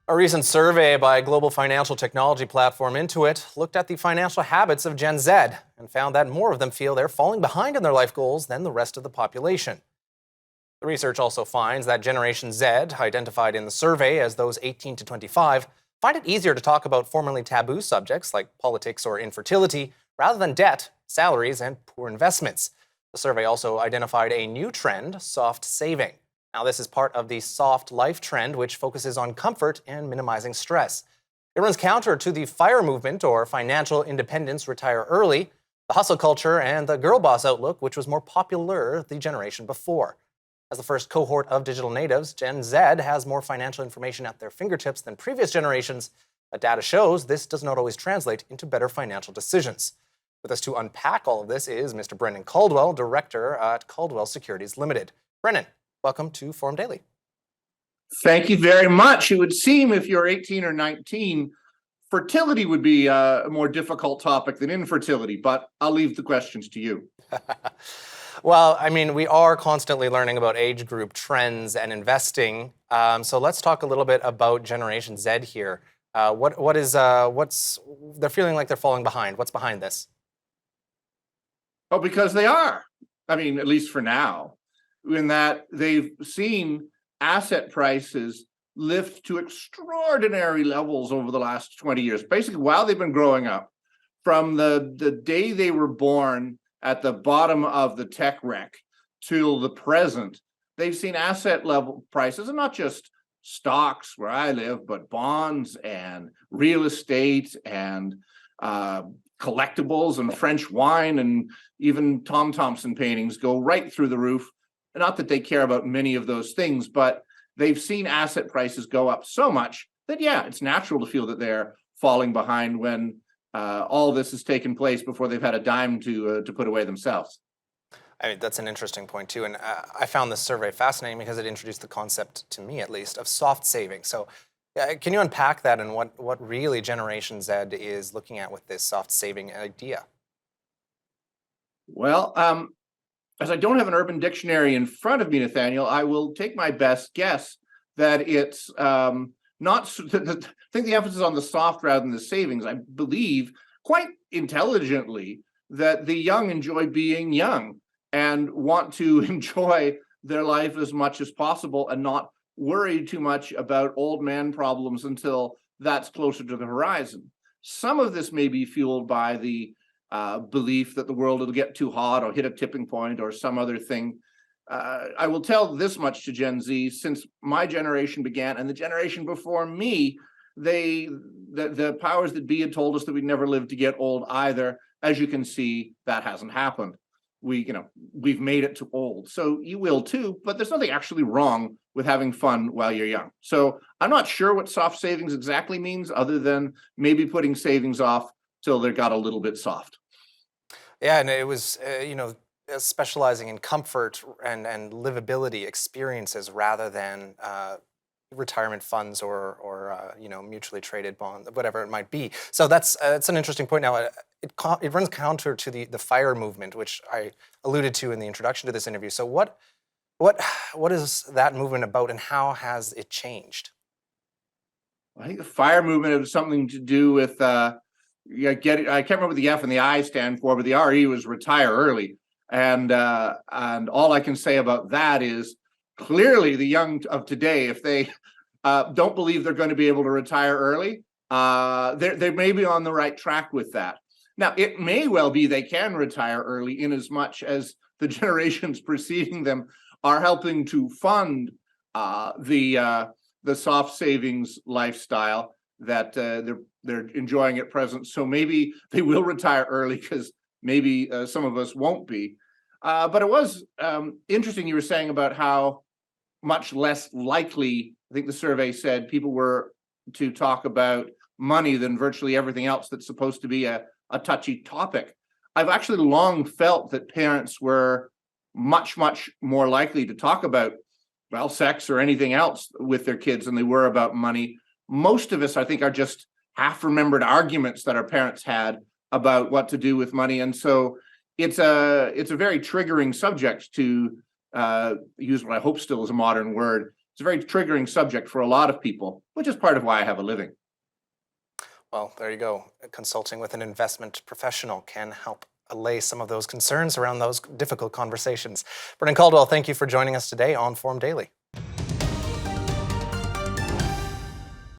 A recent survey by global financial technology platform Intuit looked at the financial habits of Gen Z and found that more of them feel they're falling behind in their life goals than the rest of the population. The research also finds that Generation Z, identified in the survey as those 18 to 25, find it easier to talk about formerly taboo subjects like politics or infertility rather than debt, salaries, and poor investments. The survey also identified a new trend, soft saving. Now, this is part of the soft life trend, which focuses on comfort and minimizing stress. It runs counter to the FIRE movement, or financial independence, retire early, the hustle culture, and the girl boss outlook, which was more popular the generation before. As the first cohort of digital natives, Gen Z has more financial information at their fingertips than previous generations, but data shows this does not always translate into better financial decisions. With us to unpack all of this is Mr. Brendan Caldwell, Director at Caldwell Securities Limited. Brendan, welcome to Forum Daily. Thank you very much. It would seem if you're 18 or 19, fertility would be a more difficult topic than infertility, but I'll leave the questions to you. Well, I mean, we are constantly learning about age group trends and investing. So let's talk a little bit about Generation Z here. What's they're feeling like they're falling behind? What's behind this? Oh, because they are. I mean, at least for now, in that they've seen asset prices lift to extraordinary levels over the last 20 years, basically while they've been growing up. From the day they were born at the bottom of the tech wreck till the present, they've seen asset level prices, and not just stocks where I live, but bonds and real estate and collectibles and French wine and even Tom Thompson paintings go right through the roof. Not that they care about many of those things, but they've seen asset prices go up so much that, yeah, it's natural to feel that they're falling behind when all this has taken place before they've had a dime to put away themselves. I mean, that's an interesting point, too. And I found this survey fascinating because it introduced the concept, to me at least, of soft saving. So can you unpack that and what really Generation Z is looking at with this soft saving idea? Well, as I don't have an Urban Dictionary in front of me, Nathaniel, I will take my best guess that it's not. I think the emphasis on the soft rather than the savings. I believe quite intelligently that the young enjoy being young and want to enjoy their life as much as possible and not worry too much about old man problems until that's closer to the horizon. Some of this may be fueled by the belief that the world will get too hot or hit a tipping point or some other thing. I will tell this much to Gen Z: since my generation began and the generation before me, the powers that be had told us that we'd never live to get old either. As you can see, that hasn't happened. We've made it to old, so you will too. But there's nothing actually wrong with having fun while you're young. So I'm not sure what soft savings exactly means, other than maybe putting savings off till they got a little bit soft. Yeah, and it was, specializing in comfort and livability experiences rather than retirement funds or mutually traded bonds, whatever it might be. So that's an interesting point. Now, it runs counter to the FIRE movement, which I alluded to in the introduction to this interview. So what is that movement about, and how has it changed? I think the FIRE movement has something to do with I can't remember what the F and the I stand for, but the RE was retire early. And all I can say about that is clearly the young of today, if they don't believe they're going to be able to retire early, they may be on the right track with that. Now, it may well be they can retire early in as much as the generations preceding them are helping to fund the soft savings lifestyle that they're enjoying at present. So maybe they will retire early, because maybe some of us won't be. But it was interesting you were saying about how much less likely, I think the survey said, people were to talk about money than virtually everything else that's supposed to be a touchy topic. I've actually long felt that parents were much, much more likely to talk about, well, sex or anything else with their kids than they were about money. Most of us, I think, are just half-remembered arguments that our parents had about what to do with money. And so it's a very triggering subject to use what I hope still is a modern word, It's a very triggering subject for a lot of people, which is part of why I have a living. Well, there you go. Consulting with an investment professional can help allay some of those concerns around those difficult conversations. Brendan Caldwell, thank you for joining us today on Forum Daily.